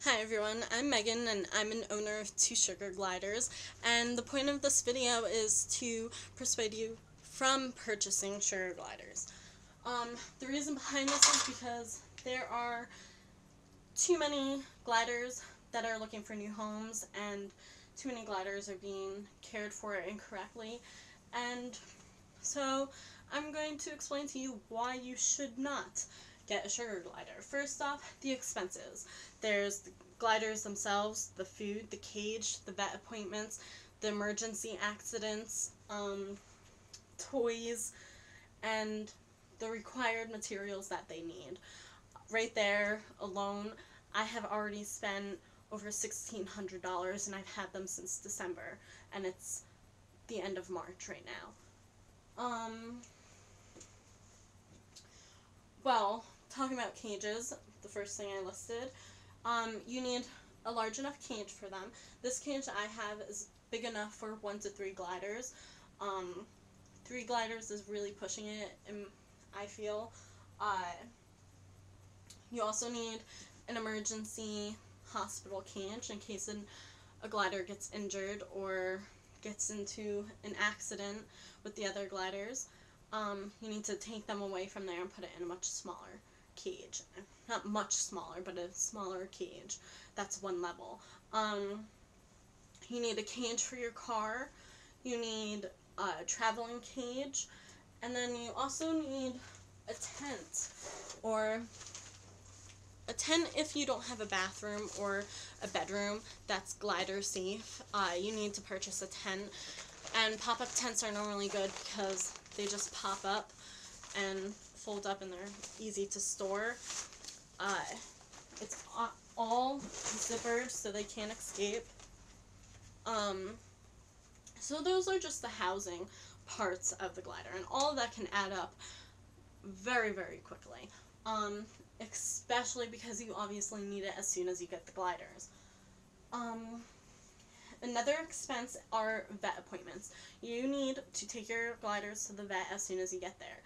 Hi everyone, I'm Megan and I'm an owner of 2Sugar Gliders, and the point of this video is to persuade you from purchasing sugar gliders. The reason behind this is because there are too many gliders that are looking for new homes, and too many gliders are being cared for incorrectly, and so I'm going to explain to you why you should not get a sugar glider. First off, the expenses. There's the gliders themselves, the food, the cage, the vet appointments, the emergency accidents, toys, and the required materials that they need. Right there alone, I have already spent over $1,600, and I've had them since December, and it's the end of March right now. Well, talking about cages, the first thing I listed, you need a large enough cage for them. This cage I have is big enough for 1 to 3 gliders. 3 gliders is really pushing it, and I feel. You also need an emergency hospital cage in case a glider gets injured or gets into an accident with the other gliders. You need to take them away from there and put it in a much smaller cage. Not much smaller, but a smaller cage. That's one level. You need a cage for your car. You need a traveling cage. And then you also need a tent. Or a tent if you don't have a bathroom or a bedroom that's glider safe. You need to purchase a tent. And pop-up tents are normally good because they just pop up and fold up and they're easy to store. It's all zippered so they can't escape. So those are just the housing parts of the glider, and all of that can add up very, very quickly. Especially because you obviously need it as soon as you get the gliders. Another expense are vet appointments. You need to take your gliders to the vet as soon as you get there.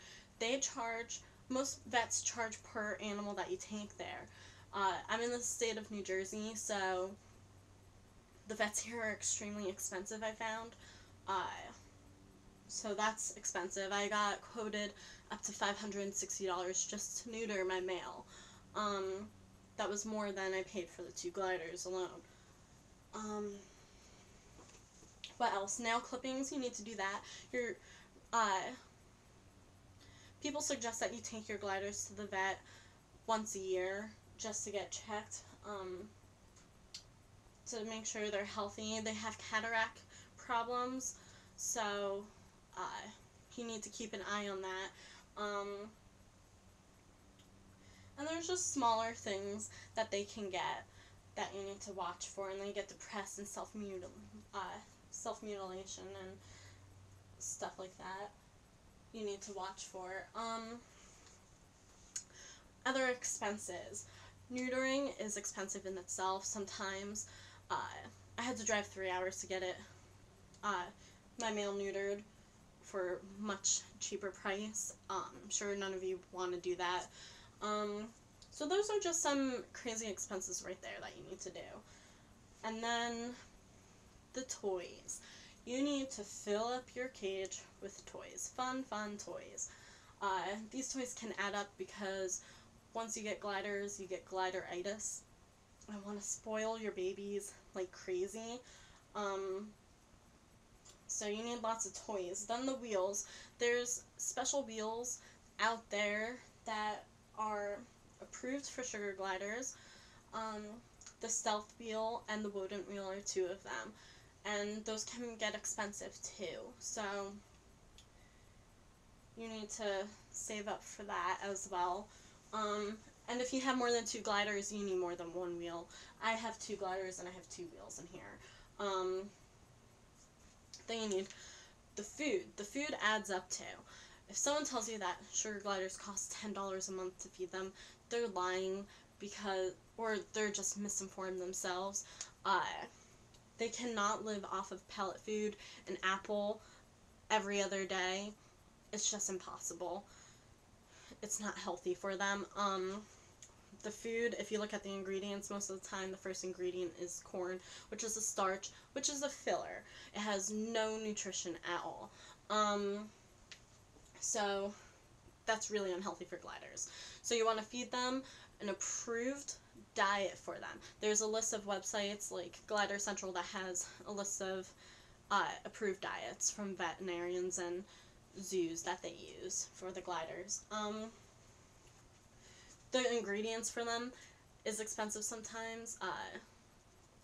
Most vets charge per animal that you take there. I'm in the state of New Jersey, so the vets here are extremely expensive, I found. So that's expensive. I got quoted up to $560 just to neuter my male. That was more than I paid for the 2 gliders alone. What else? Nail clippings, you need to do that. People suggest that you take your gliders to the vet once a year just to get checked, to make sure they're healthy. They have cataract problems, so you need to keep an eye on that. And there's just smaller things that they can get that you need to watch for, and they get depressed and self-mutilation and stuff like that you need to watch for. Other expenses. Neutering is expensive in itself. Sometimes I had to drive 3 hours to get my male neutered for much cheaper price. I'm sure none of you want to do that. So those are just some crazy expenses right there that you need to do. And then the toys. You need to fill up your cage with toys. Fun toys. These toys can add up because once you get gliders, you get glideritis. I want to spoil your babies like crazy. So you need lots of toys. Then the wheels. There's special wheels out there that are approved for sugar gliders. The stealth wheel and the rodent wheel are 2 of them. And those can get expensive too. So you need to save up for that as well. And if you have more than 2 gliders, you need more than 1 wheel. I have 2 gliders and I have 2 wheels in here. Then you need the food. The food adds up too. If someone tells you that sugar gliders cost $10 a month to feed them, they're lying or they're just misinformed themselves. They cannot live off of pellet food and apple every other day. It's just impossible. It's not healthy for them. The food, if you look at the ingredients, most of the time the first ingredient is corn, which is a starch, which is a filler. It has no nutrition at all. So that's really unhealthy for gliders. So you want to feed them an approved diet for them. There's a list of websites like Glidercentral that has a list of approved diets from veterinarians and zoos that they use for the gliders. The ingredients for them is expensive sometimes.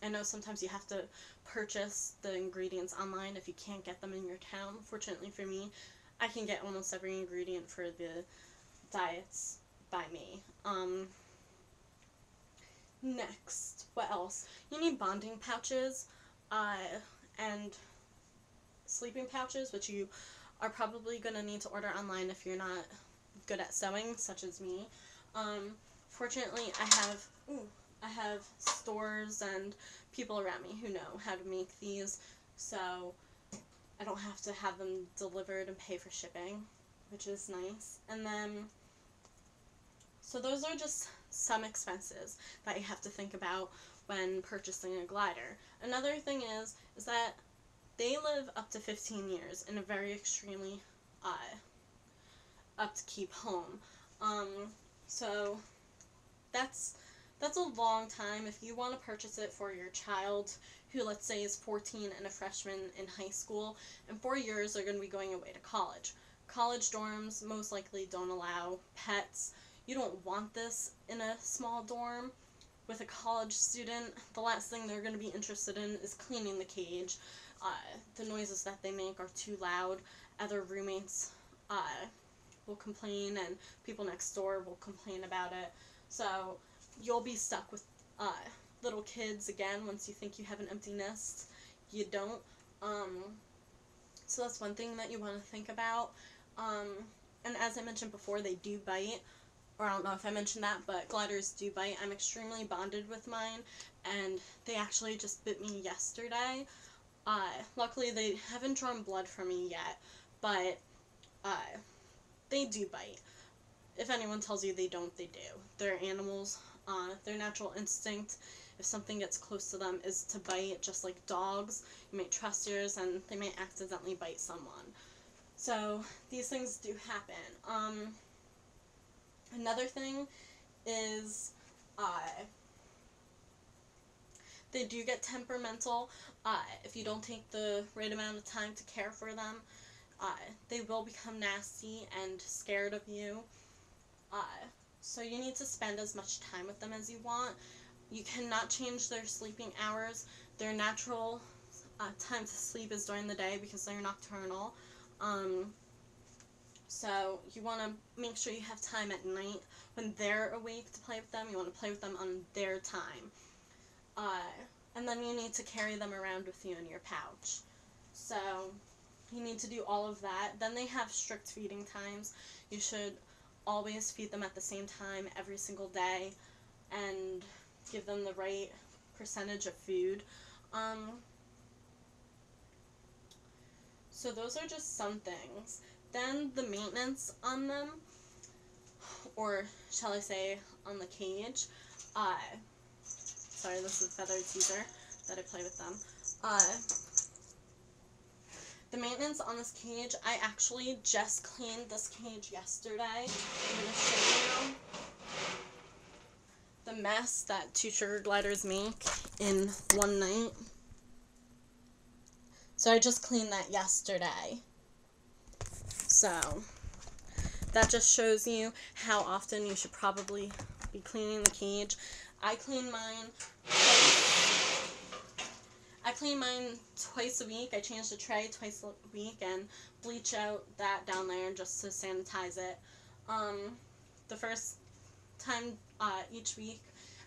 I know sometimes you have to purchase the ingredients online if you can't get them in your town. Fortunately for me, I can get almost every ingredient for the diets by me. Next, what else? You need bonding pouches and sleeping pouches, which you are probably going to need to order online if you're not good at sewing, such as me. Fortunately, I have stores and people around me who know how to make these, so I don't have to have them delivered and pay for shipping, which is nice. And then, so those are just some expenses that you have to think about when purchasing a glider. Another thing is that they live up to 15 years in a very extremely upkeep home. So that's a long time. If you want to purchase it for your child who, let's say, is 14 and a freshman in high school, in 4 years they're going to be going away to college. College dorms most likely don't allow pets. You don't want this in a small dorm. With a college student, the last thing they're going to be interested in is cleaning the cage. The noises that they make are too loud. Other roommates will complain, and people next door will complain about it. So you'll be stuck with little kids again once you think you have an empty nest. You don't. So that's one thing that you want to think about. And as I mentioned before, they do bite. Or I don't know if I mentioned that, but gliders do bite. I'm extremely bonded with mine, and they actually just bit me yesterday. Luckily, they haven't drawn blood from me yet, but they do bite. If anyone tells you they don't, they do. They're animals. Their natural instinct, if something gets close to them, is to bite, just like dogs. You may trust yours, and they may accidentally bite someone. So these things do happen. Another thing is they do get temperamental. If you don't take the right amount of time to care for them, they will become nasty and scared of you. So you need to spend as much time with them as you want. You cannot change their sleeping hours. Their natural time to sleep is during the day because they're nocturnal. So you want to make sure you have time at night when they're awake to play with them. You want to play with them on their time. And then you need to carry them around with you in your pouch. So you need to do all of that. Then they have strict feeding times. You should always feed them at the same time every single day and give them the right percentage of food. So those are just some things. Then the maintenance on them, or shall I say on the cage. Sorry, this is a feather teaser that I play with them. The maintenance on this cage, I actually just cleaned this cage yesterday. I'm going to show you the mess that 2 sugar gliders make in one night. So I just cleaned that yesterday. So that just shows you how often you should probably be cleaning the cage. I clean mine twice a week. I change the tray twice a week and bleach out that down there just to sanitize it. The first time each week,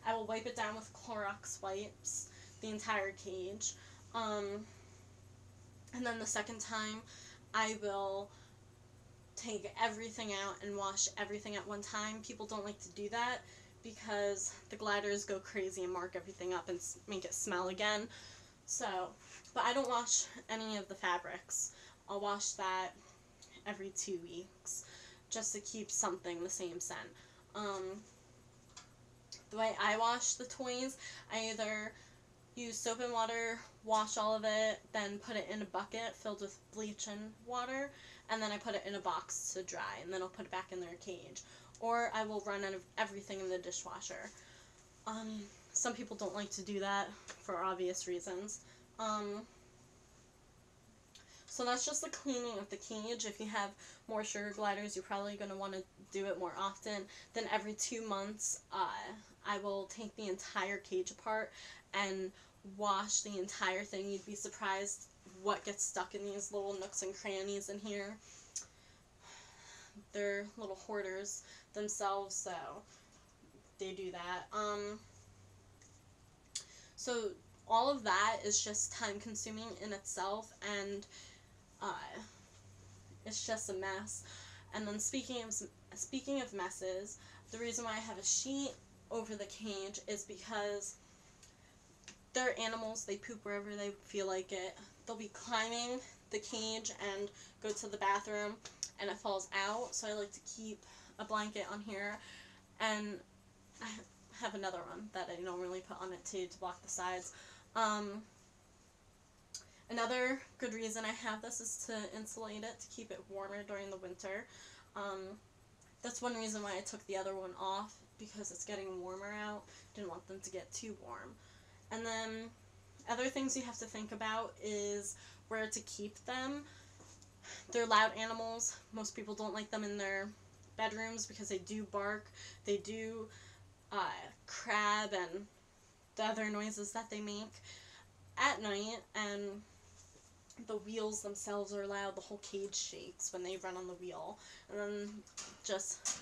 I will wipe it down with Clorox wipes, the entire cage. And then the second time, I will take everything out and wash everything at one time. People don't like to do that because the gliders go crazy and mark everything up and make it smell again. So, but I don't wash any of the fabrics. I'll wash that every 2 weeks just to keep something the same scent. the way I wash the toys, I either use soap and water, wash all of it, then put it in a bucket filled with bleach and water, and then I put it in a box to dry, and then I'll put it back in their cage. Or I will run out of everything in the dishwasher. Some people don't like to do that for obvious reasons. So that's just the cleaning of the cage. If you have more sugar gliders, you're probably going to want to do it more often. Then every 2 months, I will take the entire cage apart and wash the entire thing. You'd be surprised what gets stuck in these little nooks and crannies in here. They're little hoarders themselves, so they do that. So all of that is just time consuming in itself, and it's just a mess. And then speaking of messes, the reason why I have a sheet over the cage is because they're animals. They poop wherever they feel like it. They'll be climbing the cage and go to the bathroom, and it falls out, so I like to keep a blanket on here, and I have another one that I normally put on it too to block the sides. Another good reason I have this is to insulate it, to keep it warmer during the winter. That's one reason why I took the other one off, because it's getting warmer out. Didn't want them to get too warm. And then other things you have to think about is where to keep them. They're loud animals. Most people don't like them in their bedrooms because they do bark. They do crab and the other noises that they make at night, and the wheels themselves are loud. The whole cage shakes when they run on the wheel. And then just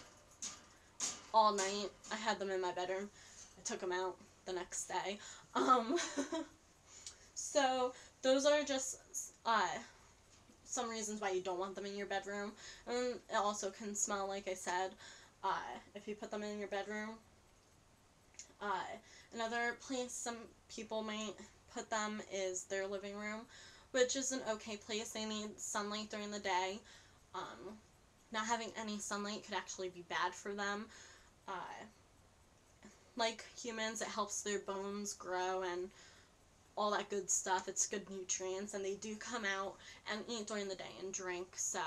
all night, I had them in my bedroom. I took them out the next day. So those are just some reasons why you don't want them in your bedroom. And it also can smell, like I said, if you put them in your bedroom. Another place some people might put them is their living room, which is an okay place. They need sunlight during the day. Not having any sunlight could actually be bad for them. Like humans, it helps their bones grow and all that good stuff. It's good nutrients, and they do come out and eat during the day and drink, so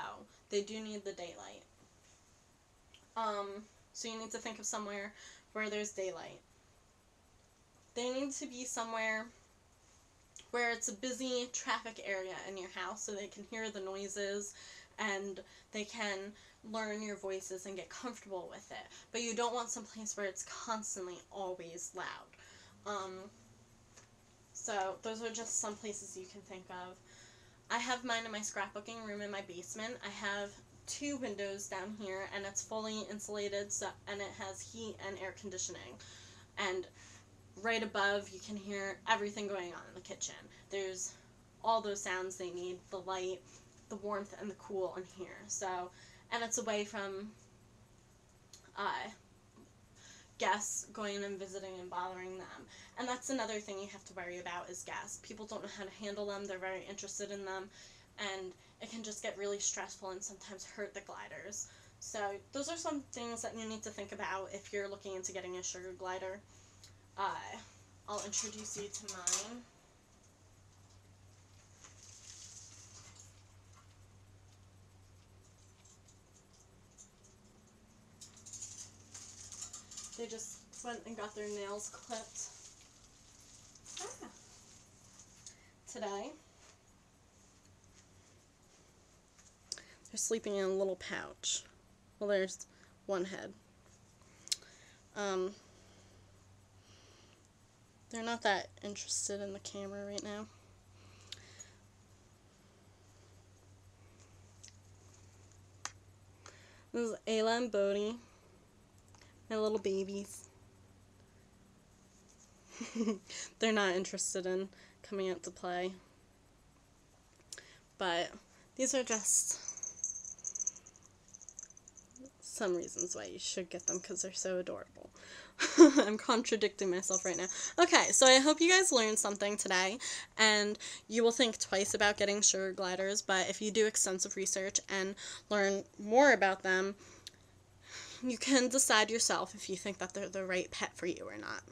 they do need the daylight. So you need to think of somewhere where there's daylight. They need to be somewhere where it's a busy traffic area in your house, so they can hear the noises and they can learn your voices and get comfortable with it. But you don't want some place where it's constantly always loud. So those are just some places you can think of. I have mine in my scrapbooking room in my basement. I have 2 windows down here, and it's fully insulated, and it has heat and air conditioning. And right above, you can hear everything going on in the kitchen. There's all those sounds they need, the light, the warmth, and the cool in here. So, and it's away from guests going and visiting and bothering them. And that's another thing you have to worry about is guests. People don't know how to handle them. They're very interested in them, and it can just get really stressful and sometimes hurt the gliders. So those are some things that you need to think about if you're looking into getting a sugar glider. I'll introduce you to mine. They just went and got their nails clipped today. They're sleeping in a little pouch. Well, there's one head. They're not that interested in the camera right now. This is Ayla and Bodhi, my little babies. They're not interested in coming out to play. But these are just some reasons why you should get them, because they're so adorable. I'm contradicting myself right now. Okay, so I hope you guys learned something today, and you will think twice about getting sugar gliders, but if you do extensive research and learn more about them, you can decide yourself if you think that they're the right pet for you or not.